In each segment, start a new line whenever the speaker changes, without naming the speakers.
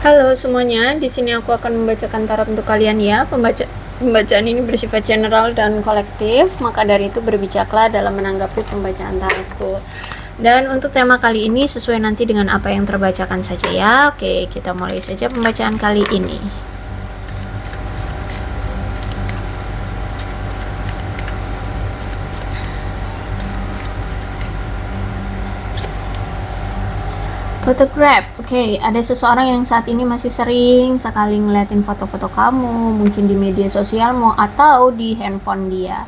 Halo semuanya, di sini aku akan membacakan tarot untuk kalian ya. Pembacaan ini bersifat general dan kolektif, maka dari itu berbijaklah dalam menanggapi pembacaan tarotku. Dan untuk tema kali ini sesuai nanti dengan apa yang terbacakan saja ya. Oke, kita mulai saja pembacaan kali ini. Photograph, oke, ada seseorang yang saat ini masih sering sekali ngeliatin foto-foto kamu, mungkin di media sosialmu atau di handphone dia.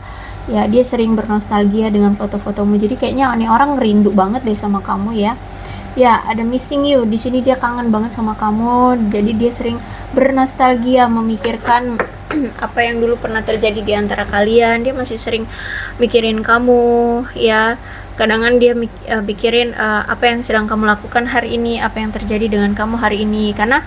Ya, dia sering bernostalgia dengan foto-fotomu. Jadi kayaknya ini orang rindu banget deh sama kamu ya. Ya, ada missing you. Di sini dia kangen banget sama kamu. Jadi dia sering bernostalgia, memikirkan apa yang dulu pernah terjadi di antara kalian. Dia masih sering mikirin kamu ya. Kadang dia pikirin apa yang sedang kamu lakukan hari ini, apa yang terjadi dengan kamu hari ini. Karena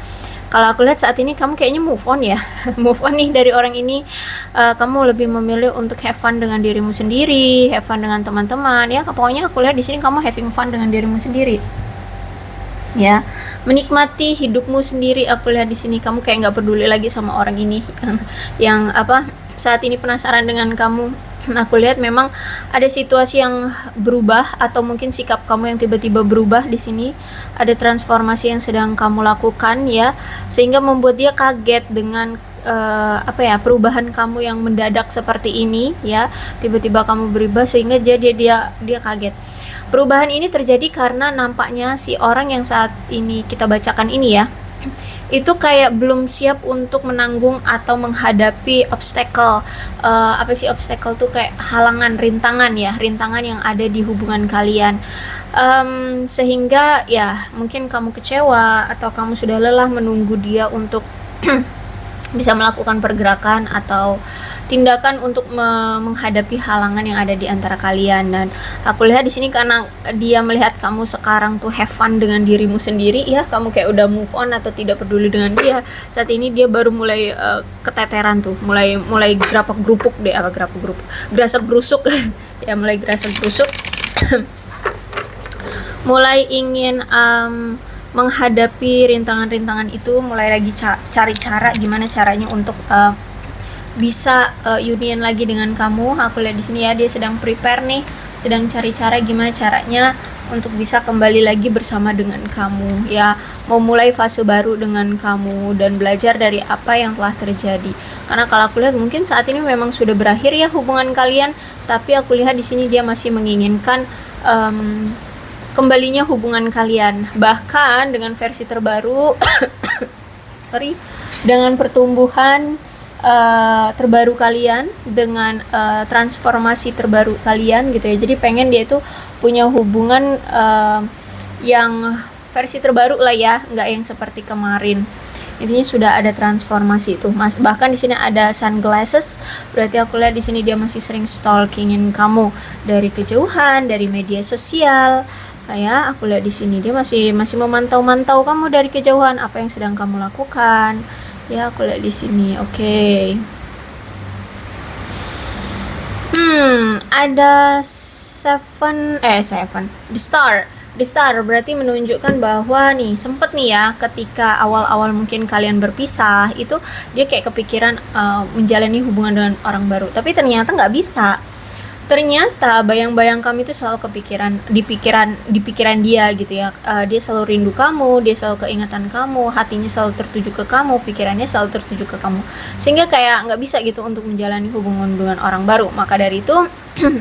kalau aku lihat saat ini kamu kayaknya move on ya. Move on nih dari orang ini. Kamu lebih memilih untuk have fun dengan dirimu sendiri, have fun dengan teman-teman ya. Pokoknya aku lihat di sini kamu having fun dengan dirimu sendiri ya, menikmati hidupmu sendiri. Aku lihat di sini kamu kayak nggak peduli lagi sama orang ini yang saat ini penasaran dengan kamu. Aku lihat memang ada situasi yang berubah atau mungkin sikap kamu yang tiba-tiba berubah di sini. Ada transformasi yang sedang kamu lakukan ya, sehingga membuat dia kaget dengan perubahan kamu yang mendadak seperti ini ya. Tiba-tiba kamu berubah sehingga dia kaget. Perubahan ini terjadi karena nampaknya si orang yang saat ini kita bacakan ini ya, itu kayak belum siap untuk menanggung atau menghadapi obstacle. Obstacle tuh kayak halangan, rintangan ya, rintangan yang ada di hubungan kalian. Sehingga ya mungkin kamu kecewa atau kamu sudah lelah menunggu dia untuk bisa melakukan pergerakan atau tindakan untuk menghadapi halangan yang ada di antara kalian. Dan aku lihat di sini karena dia melihat kamu sekarang tuh have fun dengan dirimu sendiri ya, kamu kayak udah move on atau tidak peduli dengan dia. Saat ini dia baru mulai keteteran tuh, mulai gerapak gerusuk ya, mulai gerasak gerusuk mulai ingin menghadapi rintangan-rintangan itu, mulai lagi cari cara gimana caranya untuk bisa union lagi dengan kamu. Aku lihat di sini ya, dia sedang prepare nih, sedang cari cara gimana caranya untuk bisa kembali lagi bersama dengan kamu ya, mau mulai fase baru dengan kamu dan belajar dari apa yang telah terjadi. Karena kalau aku lihat mungkin saat ini memang sudah berakhir ya hubungan kalian, tapi aku lihat di sini dia masih menginginkan kembalinya hubungan kalian, bahkan dengan versi terbaru dengan pertumbuhan terbaru kalian, dengan transformasi terbaru kalian gitu ya. Jadi pengen dia itu punya hubungan yang versi terbaru lah ya, nggak yang seperti kemarin. Intinya sudah ada transformasi itu, Mas. Bahkan di sini ada sunglasses, berarti aku lihat di sini dia masih sering stalkingin kamu dari kejauhan, dari media sosial. Ya, aku lihat di sini dia masih memantau kamu dari kejauhan, apa yang sedang kamu lakukan. Ya, aku lihat di sini. Oke. Ada seven, the star berarti menunjukkan bahwa nih sempet nih ya, ketika awal-awal mungkin kalian berpisah itu dia kayak kepikiran menjalani hubungan dengan orang baru, tapi ternyata nggak bisa. Ternyata bayang-bayang kamu itu selalu di pikiran dia gitu ya. Dia selalu rindu kamu, dia selalu keingatan kamu, hatinya selalu tertuju ke kamu, pikirannya selalu tertuju ke kamu, sehingga kayak nggak bisa gitu untuk menjalani hubungan dengan orang baru. Maka dari itu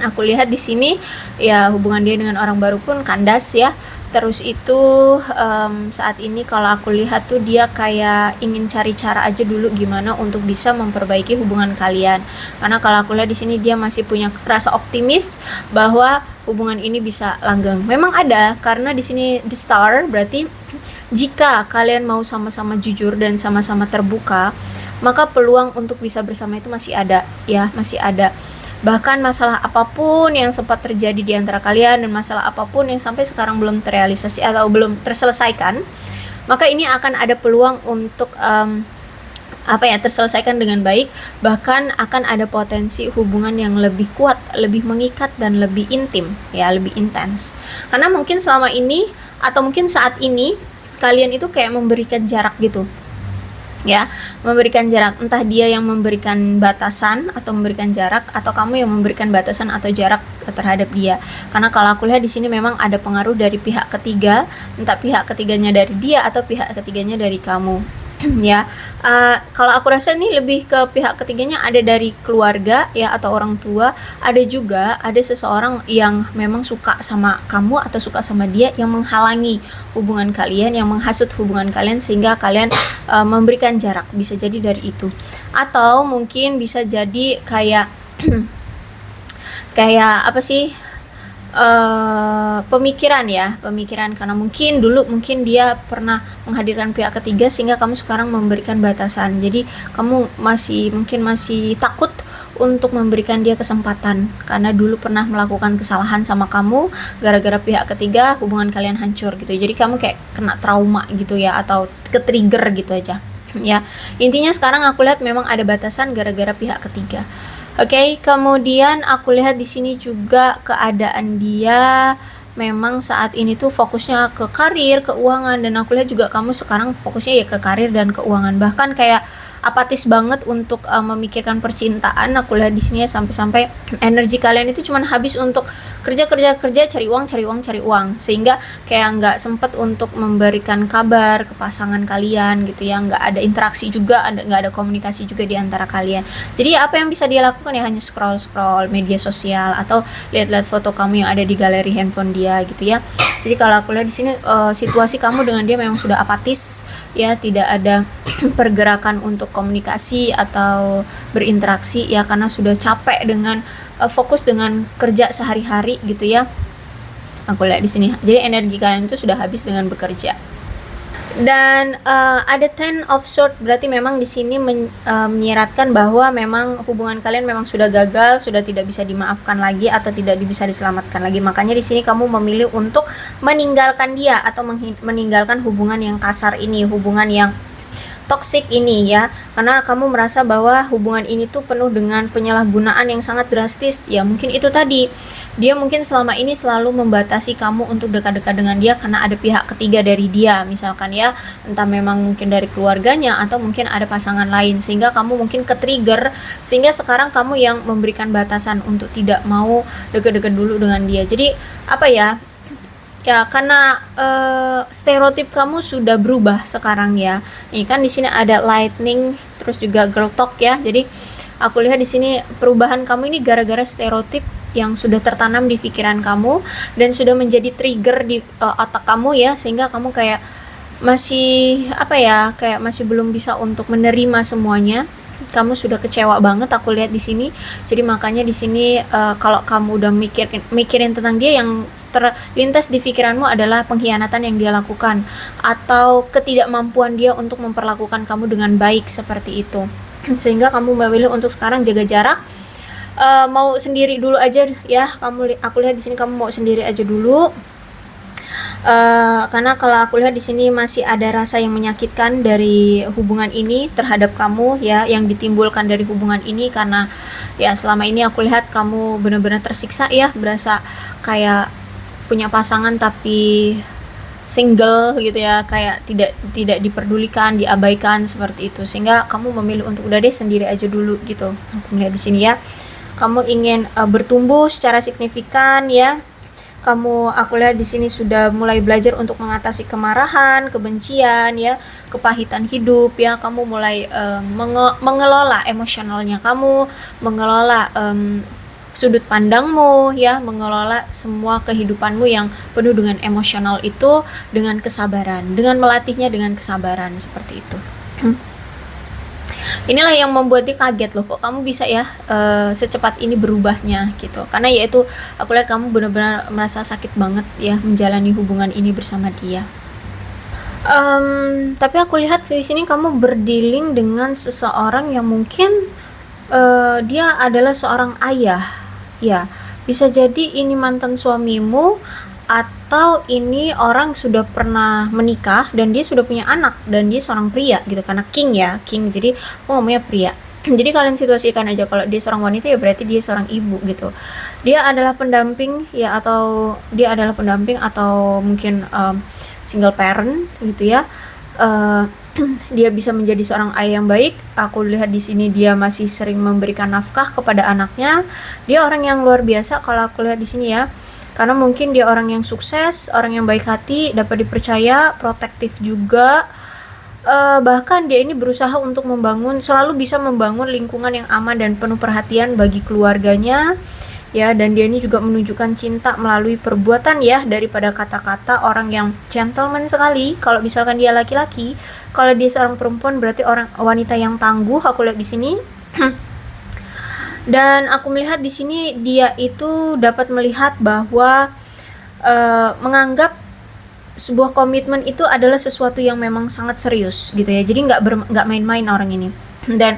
aku lihat di sini ya, hubungan dia dengan orang baru pun kandas ya. Terus itu saat ini kalau aku lihat tuh dia kayak ingin cari cara aja dulu gimana untuk bisa memperbaiki hubungan kalian. Karena kalau aku lihat di sini dia masih punya rasa optimis bahwa hubungan ini bisa langgeng. Memang ada, karena di sini the star berarti jika kalian mau sama-sama jujur dan sama-sama terbuka, maka peluang untuk bisa bersama itu masih ada ya, masih ada. Bahkan masalah apapun yang sempat terjadi di antara kalian dan masalah apapun yang sampai sekarang belum terrealisasi atau belum terselesaikan, maka ini akan ada peluang untuk terselesaikan dengan baik. Bahkan akan ada potensi hubungan yang lebih kuat, lebih mengikat dan lebih intim ya, lebih intens. Karena mungkin selama ini atau mungkin saat ini kalian itu kayak memberikan jarak gitu ya, memberikan jarak, entah dia yang memberikan batasan atau memberikan jarak, atau kamu yang memberikan batasan atau jarak terhadap dia. Karena kalau aku lihat di sini memang ada pengaruh dari pihak ketiga, entah pihak ketiganya dari dia atau pihak ketiganya dari kamu. Ya, kalau aku rasa ini lebih ke pihak ketiganya ada dari keluarga ya, atau orang tua. Ada juga ada seseorang yang memang suka sama kamu atau suka sama dia, yang menghalangi hubungan kalian, yang menghasut hubungan kalian sehingga kalian memberikan jarak. Bisa jadi dari itu, atau mungkin bisa jadi kayak kayak apa sih, pemikiran karena mungkin dulu dia pernah menghadirkan pihak ketiga sehingga kamu sekarang memberikan batasan. Jadi kamu masih takut untuk memberikan dia kesempatan karena dulu pernah melakukan kesalahan sama kamu, gara-gara pihak ketiga hubungan kalian hancur gitu. Jadi kamu kayak kena trauma gitu ya, atau ke-trigger gitu aja ya. Intinya sekarang aku lihat memang ada batasan gara-gara pihak ketiga. Oke, kemudian aku lihat di sini juga keadaan dia memang saat ini tuh fokusnya ke karir, keuangan, dan aku lihat juga kamu sekarang fokusnya ya ke karir dan keuangan. Bahkan kayak apatis banget untuk memikirkan percintaan. Aku lihat di sini ya, sampai-sampai energi kalian itu cuman habis untuk kerja, cari uang, sehingga kayak nggak sempet untuk memberikan kabar ke pasangan kalian gitu ya, nggak ada interaksi juga, nggak ada komunikasi juga di antara kalian. Jadi apa yang bisa dia lakukan ya hanya scroll media sosial atau lihat-lihat foto kamu yang ada di galeri handphone dia gitu ya. Jadi kalau aku lihat di sini situasi kamu dengan dia memang sudah apatis ya, tidak ada pergerakan untuk komunikasi atau berinteraksi ya, karena sudah capek dengan fokus dengan kerja sehari-hari gitu ya. Aku lihat di sini. Jadi energi kalian itu sudah habis dengan bekerja. Dan ada Ten of Swords, berarti memang di sini menyiratkan bahwa memang hubungan kalian memang sudah gagal, sudah tidak bisa dimaafkan lagi atau tidak bisa diselamatkan lagi. Makanya di sini kamu memilih untuk meninggalkan dia atau meninggalkan hubungan yang kasar ini, hubungan yang toxic ini ya, karena kamu merasa bahwa hubungan ini tuh penuh dengan penyalahgunaan yang sangat drastis ya. Mungkin itu tadi, dia mungkin selama ini selalu membatasi kamu untuk dekat-dekat dengan dia karena ada pihak ketiga dari dia, misalkan ya, entah memang mungkin dari keluarganya atau mungkin ada pasangan lain, sehingga kamu mungkin ke-trigger, sehingga sekarang kamu yang memberikan batasan untuk tidak mau dekat-dekat dulu dengan dia. Jadi apa ya, karena stereotip kamu sudah berubah sekarang ya. Ini kan di sini ada lightning, terus juga girl talk ya. Jadi aku lihat di sini perubahan kamu ini gara-gara stereotip yang sudah tertanam di pikiran kamu dan sudah menjadi trigger di otak kamu ya, sehingga kamu kayak masih kayak masih belum bisa untuk menerima semuanya. Kamu sudah kecewa banget aku lihat di sini. Jadi makanya di sini kalau kamu udah mikirin tentang dia, yang terlintas di pikiranmu adalah pengkhianatan yang dia lakukan atau ketidakmampuan dia untuk memperlakukan kamu dengan baik seperti itu. Sehingga kamu memilih untuk sekarang jaga jarak, mau sendiri dulu aja ya. Aku lihat di sini kamu mau sendiri aja dulu. Karena kalau aku lihat di sini masih ada rasa yang menyakitkan dari hubungan ini terhadap kamu ya, yang ditimbulkan dari hubungan ini, karena ya selama ini aku lihat kamu benar-benar tersiksa ya, berasa kayak punya pasangan tapi single gitu ya, kayak tidak diperdulikan, diabaikan seperti itu, sehingga kamu memilih untuk udah deh sendiri aja dulu gitu. Aku melihat di sini ya, kamu ingin bertumbuh secara signifikan ya. Aku lihat di sini sudah mulai belajar untuk mengatasi kemarahan, kebencian ya, kepahitan hidup ya. Kamu mulai mengelola emosionalnya kamu, mengelola sudut pandangmu ya, mengelola semua kehidupanmu yang penuh dengan emosional itu dengan kesabaran, dengan melatihnya dengan kesabaran seperti itu. Inilah yang membuat dia kaget loh, kok kamu bisa ya secepat ini berubahnya gitu. Karena yaitu aku lihat kamu benar-benar merasa sakit banget ya menjalani hubungan ini bersama dia. Tapi aku lihat di sini kamu berdealing dengan seseorang yang mungkin dia adalah seorang ayah ya. Bisa jadi ini mantan suamimu, atau ini orang sudah pernah menikah dan dia sudah punya anak dan dia seorang pria gitu, karena king ya, king, jadi aku ngomongnya pria. Jadi kalian situasikan aja, kalau dia seorang wanita ya berarti dia seorang ibu gitu. Dia adalah pendamping ya, atau mungkin single parent gitu ya. Dia bisa menjadi seorang ayah yang baik. Aku lihat di sini dia masih sering memberikan nafkah kepada anaknya. Dia orang yang luar biasa kalau aku lihat di sini ya. Karena mungkin dia orang yang sukses, orang yang baik hati, dapat dipercaya, protektif juga. Bahkan dia ini berusaha untuk selalu bisa membangun lingkungan yang aman dan penuh perhatian bagi keluarganya. Ya, dan dia ini juga menunjukkan cinta melalui perbuatan ya, daripada kata-kata. Orang yang gentleman sekali. Kalau misalkan dia laki-laki, kalau dia seorang perempuan berarti wanita yang tangguh, aku lihat di sini. Dan aku melihat di sini dia itu dapat melihat bahwa menganggap sebuah komitmen itu adalah sesuatu yang memang sangat serius gitu ya. Jadi nggak main-main orang ini. Dan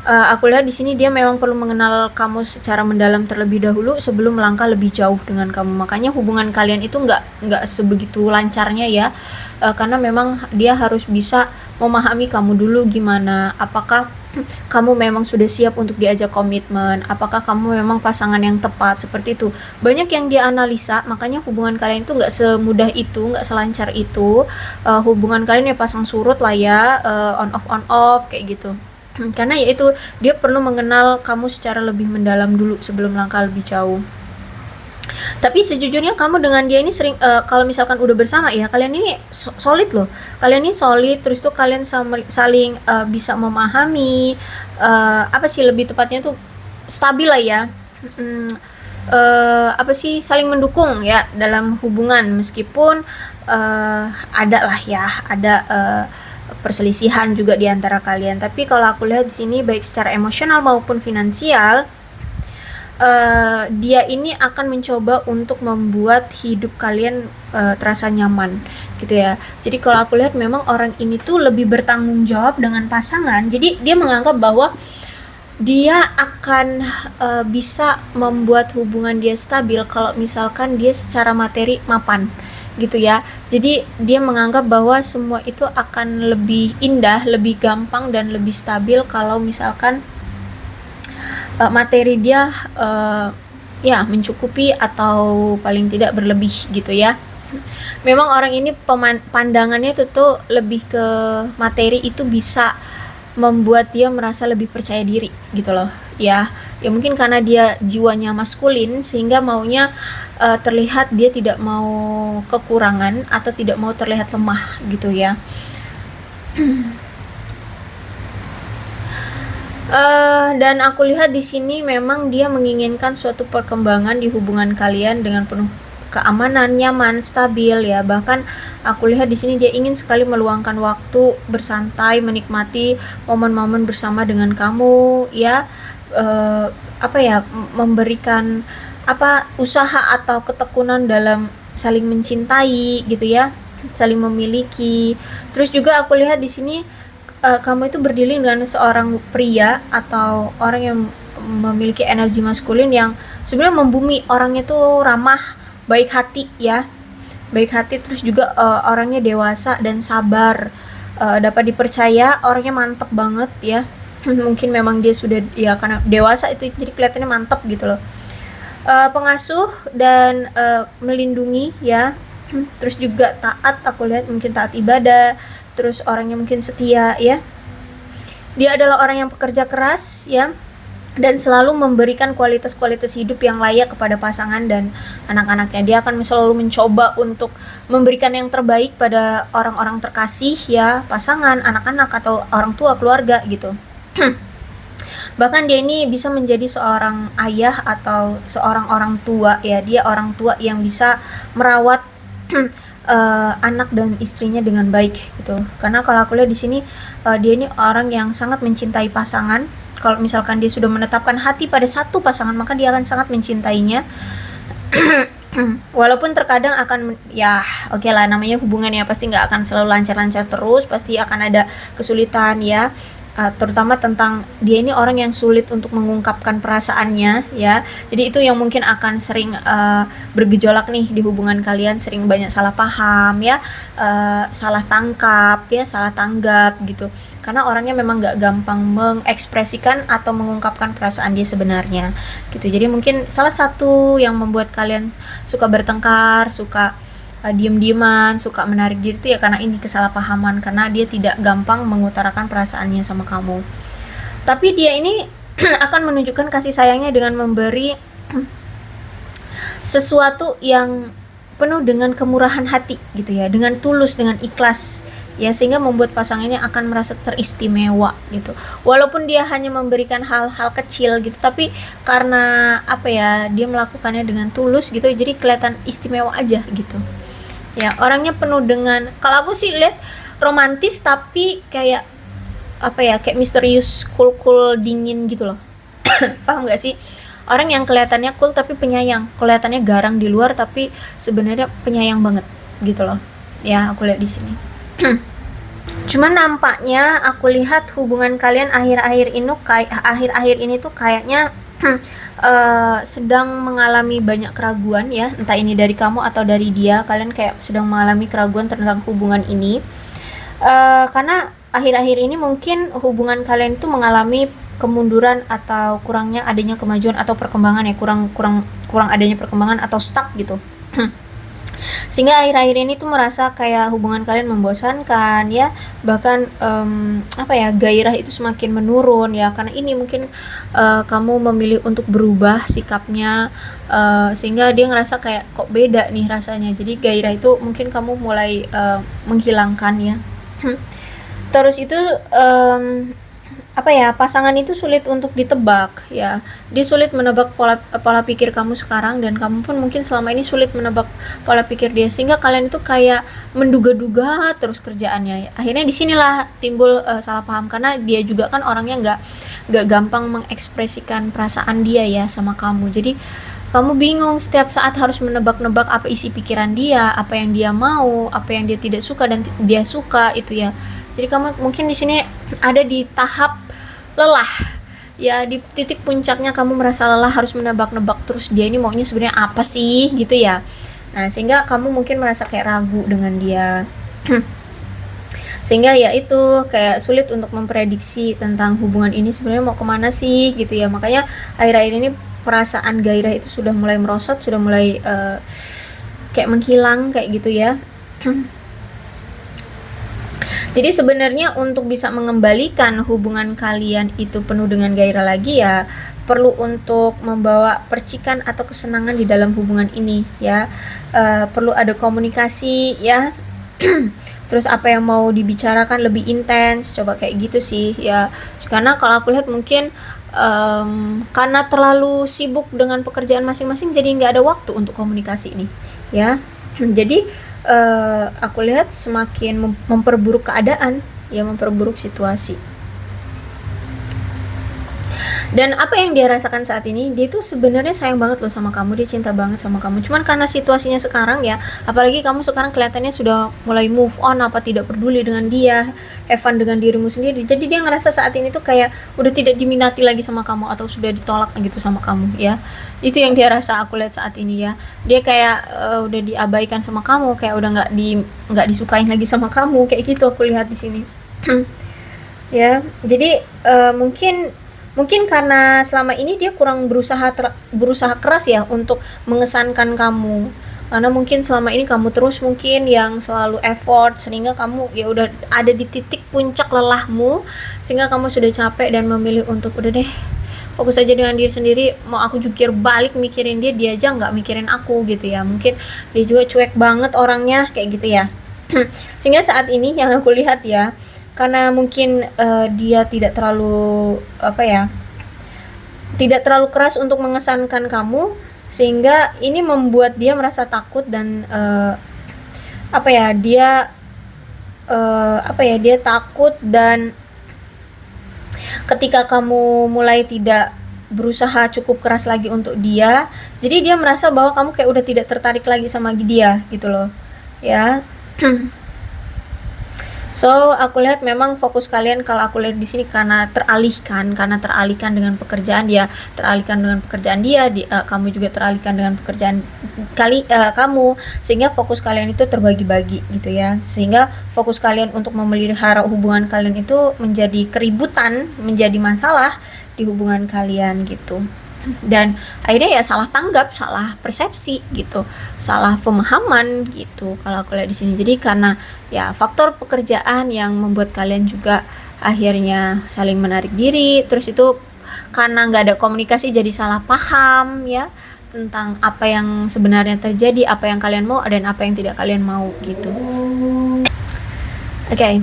aku lihat di sini dia memang perlu mengenal kamu secara mendalam terlebih dahulu sebelum melangkah lebih jauh dengan kamu. Makanya hubungan kalian itu nggak sebegitu lancarnya ya, karena memang dia harus bisa memahami kamu dulu gimana. Apakah kamu memang sudah siap untuk diajak komitmen? Apakah kamu memang pasangan yang tepat? Seperti itu. Banyak yang dia analisa, makanya hubungan kalian itu nggak semudah itu, nggak selancar itu. Hubungan kalian ya pasang surut lah ya, on off kayak gitu. Karena yaitu dia perlu mengenal kamu secara lebih mendalam dulu sebelum langkah lebih jauh. Tapi sejujurnya kamu dengan dia ini sering kalau misalkan udah bersama ya, kalian ini solid loh. Kalian ini solid, terus tuh kalian saling bisa memahami, apa sih lebih tepatnya tuh stabil lah ya. Apa sih, saling mendukung ya dalam hubungan, meskipun ada lah ya, ada perselisihan juga di antara kalian. Tapi kalau aku lihat di sini baik secara emosional maupun finansial, dia ini akan mencoba untuk membuat hidup kalian terasa nyaman gitu ya. Jadi kalau aku lihat memang orang ini tuh lebih bertanggung jawab dengan pasangan. Jadi dia menganggap bahwa dia akan bisa membuat hubungan dia stabil kalau misalkan dia secara materi mapan gitu ya. Jadi dia menganggap bahwa semua itu akan lebih indah, lebih gampang dan lebih stabil kalau misalkan materi dia ya mencukupi atau paling tidak berlebih gitu ya. Memang orang ini pandangannya tuh lebih ke materi itu bisa membuat dia merasa lebih percaya diri gitu loh ya. Ya mungkin karena dia jiwanya maskulin sehingga maunya terlihat dia tidak mau kekurangan atau tidak mau terlihat lemah gitu ya. Dan aku lihat di sini memang dia menginginkan suatu perkembangan di hubungan kalian dengan penuh keamanan, nyaman, stabil ya. Bahkan aku lihat di sini dia ingin sekali meluangkan waktu bersantai, menikmati momen-momen bersama dengan kamu ya. Apa ya, memberikan usaha atau ketekunan dalam saling mencintai gitu ya, saling memiliki. Terus juga aku lihat di sini kamu itu berdiri dengan seorang pria atau orang yang memiliki energi maskulin yang sebenarnya membumi. Orangnya tuh ramah, baik hati ya, baik hati. Terus juga orangnya dewasa dan sabar, dapat dipercaya, orangnya mantep banget ya. Mungkin memang dia sudah ya, karena dewasa itu jadi kelihatannya mantep gitu loh. Pengasuh dan melindungi ya. Terus juga taat, aku lihat mungkin taat ibadah. Terus orangnya mungkin setia ya. Dia adalah orang yang pekerja keras ya, dan selalu memberikan kualitas-kualitas hidup yang layak kepada pasangan dan anak-anaknya. Dia akan selalu mencoba untuk memberikan yang terbaik pada orang-orang terkasih ya, pasangan, anak-anak atau orang tua, keluarga gitu. Bahkan dia ini bisa menjadi seorang ayah atau seorang orang tua ya. Dia orang tua yang bisa merawat anak dan istrinya dengan baik gitu. Karena kalau aku lihat di sini dia ini orang yang sangat mencintai pasangan. Kalau misalkan dia sudah menetapkan hati pada satu pasangan, maka dia akan sangat mencintainya. Walaupun terkadang akan ya oke lah, namanya hubungan ya, pasti nggak akan selalu lancar-lancar terus, pasti akan ada kesulitan ya. Terutama tentang dia ini orang yang sulit untuk mengungkapkan perasaannya ya. Jadi itu yang mungkin akan sering bergejolak nih di hubungan kalian, sering banyak salah paham ya, salah tangkap ya, salah tanggap gitu. Karena orangnya memang gak gampang mengekspresikan atau mengungkapkan perasaan dia sebenarnya gitu. Jadi mungkin salah satu yang membuat kalian suka bertengkar, suka diem-dieman, suka menarik diri itu ya karena ini kesalahpahaman, karena dia tidak gampang mengutarakan perasaannya sama kamu. Tapi dia ini akan menunjukkan kasih sayangnya dengan memberi sesuatu yang penuh dengan kemurahan hati gitu ya, dengan tulus, dengan ikhlas ya, sehingga membuat pasangannya akan merasa teristimewa gitu. Walaupun dia hanya memberikan hal-hal kecil gitu, tapi karena apa ya, dia melakukannya dengan tulus gitu, jadi kelihatan istimewa aja gitu ya. Orangnya penuh dengan, kalau aku sih lihat romantis tapi kayak apa ya, kayak misterius, cool dingin gitu loh. Paham gak sih? Orang yang kelihatannya cool tapi penyayang, kelihatannya garang di luar tapi sebenarnya penyayang banget gitu loh ya, aku lihat di sini. Cuman nampaknya aku lihat hubungan kalian akhir-akhir ini tuh kayaknya sedang mengalami banyak keraguan ya, entah ini dari kamu atau dari dia. Kalian kayak sedang mengalami keraguan tentang hubungan ini, karena akhir-akhir ini mungkin hubungan kalian itu mengalami kemunduran atau kurangnya adanya kemajuan atau perkembangan ya, kurang adanya perkembangan atau stuck gitu. Sehingga akhir-akhir ini tuh merasa kayak hubungan kalian membosankan ya, bahkan apa ya, gairah itu semakin menurun ya, karena ini mungkin kamu memilih untuk berubah sikapnya, sehingga dia ngerasa kayak kok beda nih rasanya, jadi gairah itu mungkin kamu mulai menghilangkan ya. Terus itu apa ya, pasangan itu sulit untuk ditebak ya, dia sulit menebak pola pikir kamu sekarang, dan kamu pun mungkin selama ini sulit menebak pola pikir dia, sehingga kalian itu kayak menduga-duga terus kerjaannya. Akhirnya disinilah timbul salah paham, karena dia juga kan orangnya nggak gampang mengekspresikan perasaan dia ya sama kamu, jadi kamu bingung setiap saat harus menebak-nebak apa isi pikiran dia, apa yang dia mau, apa yang dia tidak suka dan dia suka itu ya. Jadi kamu mungkin di sini ada di tahap lelah ya, di titik puncaknya kamu merasa lelah harus menebak-nebak terus dia ini maunya sebenarnya apa sih gitu ya. Nah, sehingga kamu mungkin merasa kayak ragu dengan dia. Sehingga ya itu kayak sulit untuk memprediksi tentang hubungan ini sebenarnya mau kemana sih gitu ya. Makanya akhir-akhir ini perasaan gairah itu sudah mulai merosot, sudah mulai kayak menghilang kayak gitu ya. Jadi sebenarnya untuk bisa mengembalikan hubungan kalian itu penuh dengan gairah lagi ya, perlu untuk membawa percikan atau kesenangan di dalam hubungan ini ya. Perlu ada komunikasi ya. Terus apa yang mau dibicarakan lebih intens, coba kayak gitu sih ya. Karena kalau aku lihat mungkin karena terlalu sibuk dengan pekerjaan masing-masing, jadi nggak ada waktu untuk komunikasi nih ya. Jadi aku lihat semakin memperburuk keadaan ya, memperburuk situasi. Dan apa yang dia rasakan saat ini, dia tuh sebenarnya sayang banget loh sama kamu, dia cinta banget sama kamu. Cuman karena situasinya sekarang ya, apalagi kamu sekarang kelihatannya sudah mulai move on, apa tidak peduli dengan dia, have fun dengan dirimu sendiri. Jadi dia ngerasa saat ini tuh kayak udah tidak diminati lagi sama kamu, atau sudah ditolak gitu sama kamu ya. Itu yang dia rasa, aku lihat saat ini ya. Dia kayak udah diabaikan sama kamu, kayak udah nggak disukain lagi sama kamu, kayak gitu aku lihat di sini. Ya, jadi mungkin karena selama ini dia kurang berusaha keras ya untuk mengesankan kamu, karena mungkin selama ini kamu terus mungkin yang selalu effort, sehingga kamu ya udah ada di titik puncak lelahmu, sehingga kamu sudah capek dan memilih untuk udah deh fokus aja dengan diri sendiri, mau aku jukir balik mikirin dia aja nggak mikirin aku gitu ya. Mungkin dia juga cuek banget orangnya kayak gitu ya. Sehingga saat ini yang aku lihat ya, karena mungkin dia tidak terlalu tidak terlalu keras untuk mengesankan kamu, sehingga ini membuat dia merasa takut dan dia takut, dan ketika kamu mulai tidak berusaha cukup keras lagi untuk dia, jadi dia merasa bahwa kamu kayak udah tidak tertarik lagi sama dia gitu loh ya. So aku lihat memang fokus kalian, kalau aku lihat di sini karena teralihkan dengan pekerjaan dia, kamu juga teralihkan dengan pekerjaan kamu, sehingga fokus kalian itu terbagi-bagi gitu ya, sehingga fokus kalian untuk memelihara hubungan kalian itu menjadi keributan, menjadi masalah di hubungan kalian gitu. dan akhirnya ya salah tanggap, salah persepsi gitu, salah pemahaman gitu kalau aku lihat di sini. Jadi karena ya faktor pekerjaan yang membuat kalian juga akhirnya saling menarik diri, terus itu karena nggak ada komunikasi jadi salah paham ya tentang apa yang sebenarnya terjadi, apa yang kalian mau dan apa yang tidak kalian mau gitu. Oke,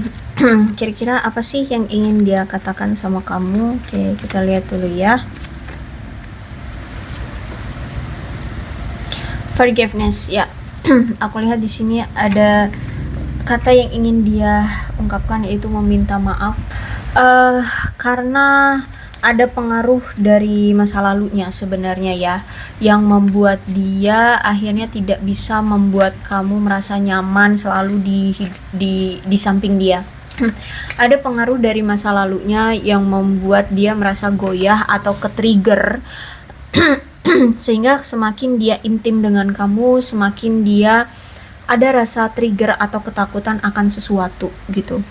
kira-kira apa sih yang ingin dia katakan sama kamu? Oke, kita lihat dulu ya. Forgiveness ya. Aku lihat di sini ada kata yang ingin dia ungkapkan, yaitu meminta maaf. Karena ada pengaruh dari masa lalunya sebenarnya ya, yang membuat dia akhirnya tidak bisa membuat kamu merasa nyaman selalu di samping dia. Ada pengaruh dari masa lalunya yang membuat dia merasa goyah atau ke-trigger sehingga semakin dia intim dengan kamu, semakin dia ada rasa trigger atau ketakutan akan sesuatu gitu.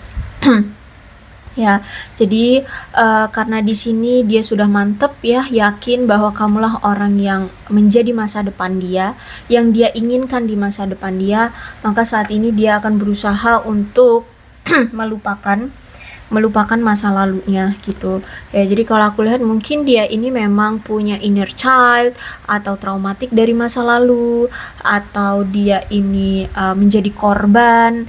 Ya, jadi karena di sini dia sudah mantep ya, yakin bahwa kamulah orang yang menjadi masa depan dia, yang dia inginkan di masa depan dia, maka saat ini dia akan berusaha untuk melupakan masa lalunya gitu ya. Jadi kalau aku lihat mungkin dia ini memang punya inner child atau traumatik dari masa lalu, atau dia ini menjadi korban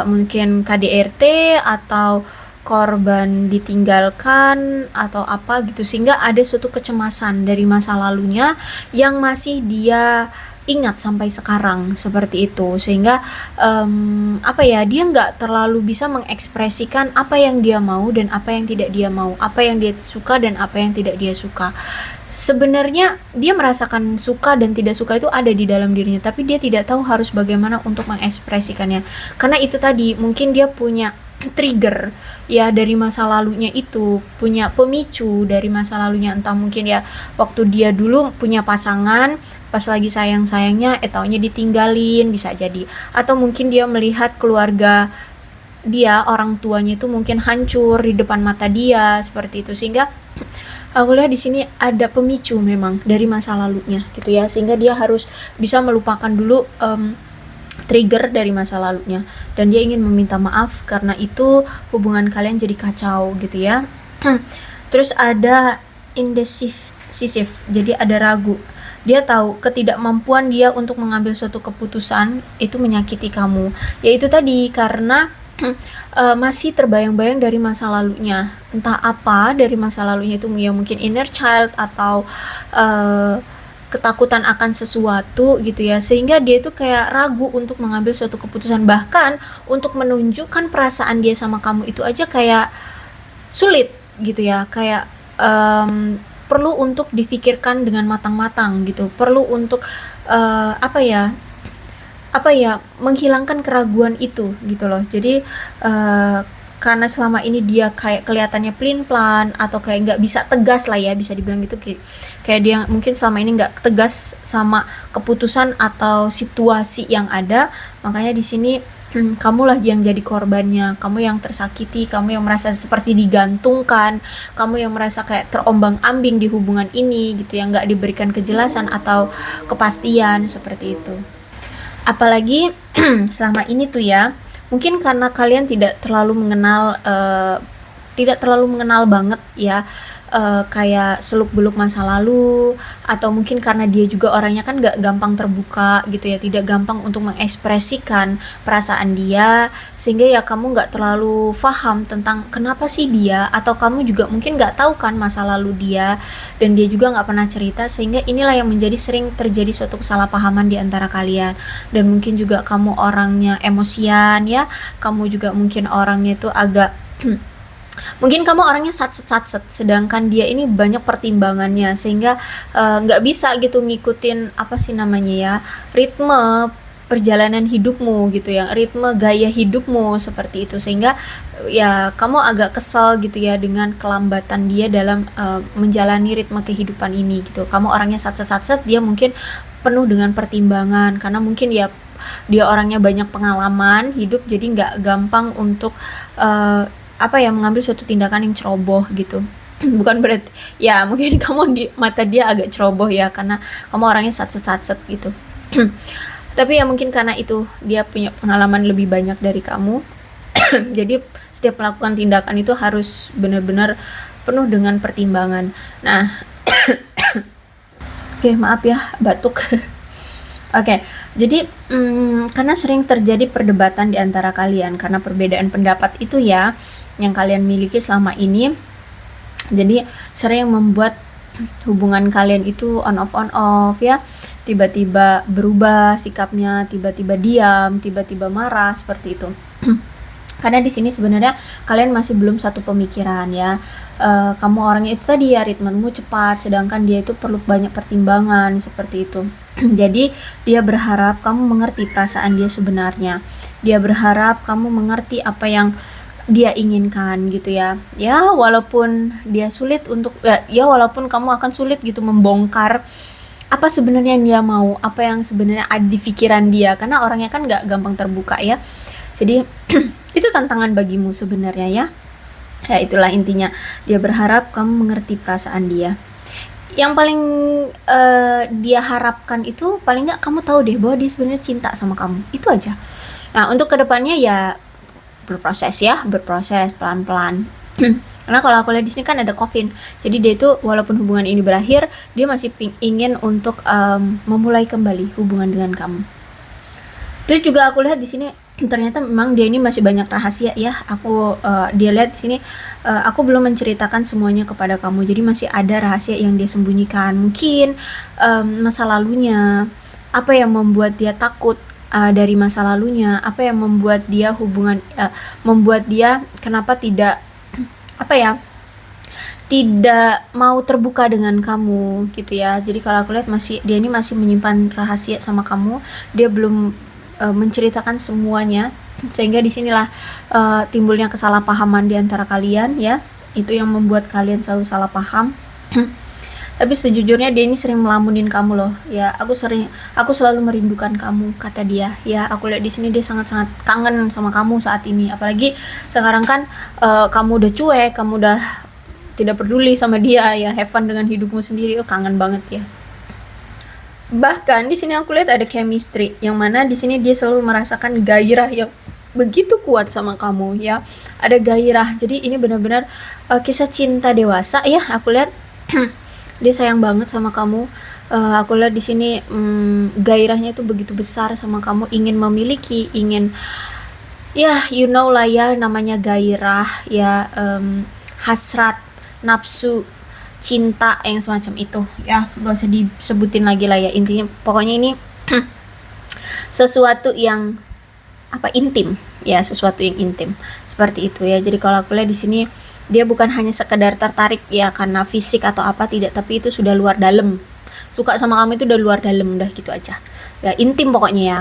mungkin KDRT atau korban ditinggalkan atau apa gitu, sehingga ada suatu kecemasan dari masa lalunya yang masih dia ingat sampai sekarang seperti itu, sehingga dia nggak terlalu bisa mengekspresikan apa yang dia mau dan apa yang tidak dia mau, apa yang dia suka dan apa yang tidak dia suka. Sebenarnya dia merasakan suka dan tidak suka itu ada di dalam dirinya, tapi dia tidak tahu harus bagaimana untuk mengekspresikannya, karena itu tadi mungkin dia punya trigger ya dari masa lalunya, itu punya pemicu dari masa lalunya, entah mungkin ya waktu dia dulu punya pasangan, pas lagi sayang-sayangnya taunya ditinggalin, bisa jadi, atau mungkin dia melihat keluarga dia, orang tuanya itu mungkin hancur di depan mata dia seperti itu, sehingga aku lihat di sini ada pemicu memang dari masa lalunya gitu ya, sehingga dia harus bisa melupakan dulu trigger dari masa lalunya, dan dia ingin meminta maaf karena itu hubungan kalian jadi kacau gitu ya. Terus ada indecisive, jadi ada ragu. Dia tahu ketidakmampuan dia untuk mengambil suatu keputusan itu menyakiti kamu, yaitu tadi karena masih terbayang-bayang dari masa lalunya, entah apa dari masa lalunya itu ya, mungkin inner child atau ketakutan akan sesuatu gitu ya, sehingga dia itu kayak ragu untuk mengambil suatu keputusan, bahkan untuk menunjukkan perasaan dia sama kamu itu aja kayak sulit gitu ya, kayak perlu untuk difikirkan dengan matang-matang gitu, perlu untuk menghilangkan keraguan itu gitu loh. Jadi karena selama ini dia kayak kelihatannya pelin-pelan atau kayak nggak bisa tegas lah ya, bisa dibilang gitu, kayak dia mungkin selama ini nggak tegas sama keputusan atau situasi yang ada, makanya di sini kamulah yang jadi korbannya, kamu yang tersakiti, kamu yang merasa seperti digantungkan, kamu yang merasa kayak terombang-ambing di hubungan ini gitu, yang nggak diberikan kejelasan atau kepastian seperti itu. Apalagi selama ini tuh ya, mungkin karena kalian tidak terlalu mengenal banget ya, kayak seluk-beluk masa lalu, atau mungkin karena dia juga orangnya kan gak gampang terbuka gitu ya, tidak gampang untuk mengekspresikan perasaan dia, sehingga ya kamu gak terlalu paham tentang kenapa sih dia, atau kamu juga mungkin gak tahu kan masa lalu dia, dan dia juga gak pernah cerita, sehingga inilah yang menjadi sering terjadi suatu kesalahpahaman di antara kalian. Dan mungkin juga kamu orangnya emosian ya, kamu juga mungkin orangnya itu agak mungkin kamu orangnya satset, sedangkan dia ini banyak pertimbangannya, sehingga nggak bisa gitu ngikutin apa sih namanya ya, ritme perjalanan hidupmu gitu ya, ritme gaya hidupmu seperti itu, sehingga ya kamu agak kesal gitu ya dengan kelambatan dia dalam menjalani ritme kehidupan ini gitu. Kamu orangnya satset, dia mungkin penuh dengan pertimbangan, karena mungkin dia orangnya banyak pengalaman hidup, jadi nggak gampang untuk mengambil suatu tindakan yang ceroboh gitu. Bukan berarti ya mungkin kamu di mata dia agak ceroboh ya karena kamu orangnya satset gitu. Tapi ya mungkin karena itu dia punya pengalaman lebih banyak dari kamu. Jadi setiap melakukan tindakan itu harus benar-benar penuh dengan pertimbangan. Nah, oke, maaf ya batuk. Oke, jadi karena sering terjadi perdebatan di antara kalian karena perbedaan pendapat itu ya yang kalian miliki selama ini. Jadi sering membuat hubungan kalian itu on off ya. Tiba-tiba berubah sikapnya, tiba-tiba diam, tiba-tiba marah seperti itu. Karena di sini sebenarnya kalian masih belum satu pemikiran ya. Kamu orangnya itu tadi ya ritmemu cepat, sedangkan dia itu perlu banyak pertimbangan seperti itu. Jadi dia berharap kamu mengerti perasaan dia sebenarnya. Dia berharap kamu mengerti apa yang dia inginkan gitu ya. Ya walaupun dia sulit untuk ya walaupun kamu akan sulit gitu membongkar apa sebenarnya yang dia mau, apa yang sebenarnya ada di pikiran dia, karena orangnya kan nggak gampang terbuka ya. Jadi itu tantangan bagimu sebenarnya ya. Ya itulah intinya, dia berharap kamu mengerti perasaan dia. Yang paling dia harapkan itu paling nggak kamu tahu deh bahwa dia sebenarnya cinta sama kamu, itu aja. Nah untuk kedepannya ya berproses pelan-pelan. Karena kalau aku lihat di sini kan ada Coffin, jadi dia itu walaupun hubungan ini berakhir, dia masih ingin untuk memulai kembali hubungan dengan kamu. Terus juga aku lihat di sini ternyata memang dia ini masih banyak rahasia ya. Dia lihat di sini aku belum menceritakan semuanya kepada kamu. Jadi masih ada rahasia yang dia sembunyikan. Mungkin masa lalunya, apa yang membuat dia takut dari masa lalunya, apa yang membuat dia membuat dia kenapa tidak tidak mau terbuka dengan kamu gitu ya. Jadi kalau aku lihat dia ini masih menyimpan rahasia sama kamu. Dia belum menceritakan semuanya, sehingga disinilah timbulnya kesalahpahaman di antara kalian ya. Itu yang membuat kalian selalu salah paham. Tapi sejujurnya dia ini sering melamunin kamu loh ya. Aku selalu merindukan kamu, kata dia ya. Aku lihat di sini dia sangat-sangat kangen sama kamu saat ini, apalagi sekarang kan kamu udah cuek, kamu udah tidak peduli sama dia ya, have fun dengan hidupmu sendiri. Kangen banget ya. Bahkan di sini aku lihat ada chemistry, yang mana di sini dia selalu merasakan gairah yang begitu kuat sama kamu ya. Ada gairah. Jadi ini benar-benar kisah cinta dewasa ya. Aku lihat dia sayang banget sama kamu. Aku lihat di sini gairahnya itu begitu besar sama kamu, ingin memiliki, ingin ya you know lah ya namanya gairah ya, hasrat, nafsu, cinta yang semacam itu ya, gak usah disebutin lagi lah ya. Intinya pokoknya ini sesuatu yang intim ya, sesuatu yang intim seperti itu ya. Jadi kalau aku lihat di sini dia bukan hanya sekedar tertarik ya karena fisik atau apa, tidak, tapi itu sudah luar dalam. Suka sama kamu itu udah luar dalam, udah gitu aja ya, intim pokoknya ya,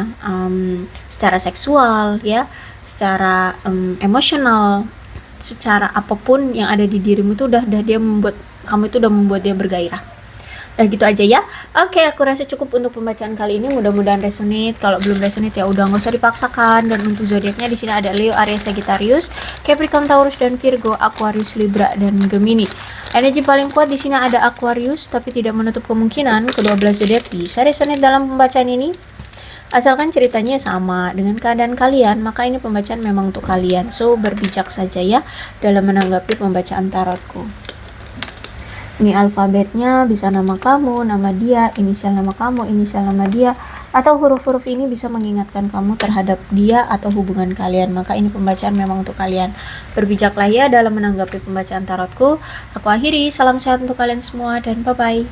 secara seksual ya, secara emosional, secara apapun yang ada di dirimu itu udah dia membuat kamu itu udah membuat dia bergairah. Gitu aja ya. Oke, aku rasa cukup untuk pembacaan kali ini. Mudah-mudahan resonate. Kalau belum resonate ya udah nggak usah dipaksakan. Dan untuk zodiaknya di sini ada Leo, Aries, Sagittarius, Capricorn, Taurus, dan Virgo, Aquarius, Libra, dan Gemini. Energi paling kuat di sini ada Aquarius, tapi tidak menutup kemungkinan kedua belas zodiak bisa resonate dalam pembacaan ini. Asalkan ceritanya sama dengan keadaan kalian, maka ini pembacaan memang untuk kalian. So, berbijak saja ya dalam menanggapi pembacaan tarotku. Ini alfabetnya bisa nama kamu, nama dia, inisial nama kamu, inisial nama dia, atau huruf-huruf ini bisa mengingatkan kamu terhadap dia atau hubungan kalian. Maka ini pembacaan memang untuk kalian. Berbijaklah ya dalam menanggapi pembacaan tarotku. Aku akhiri, salam sehat untuk kalian semua dan bye-bye.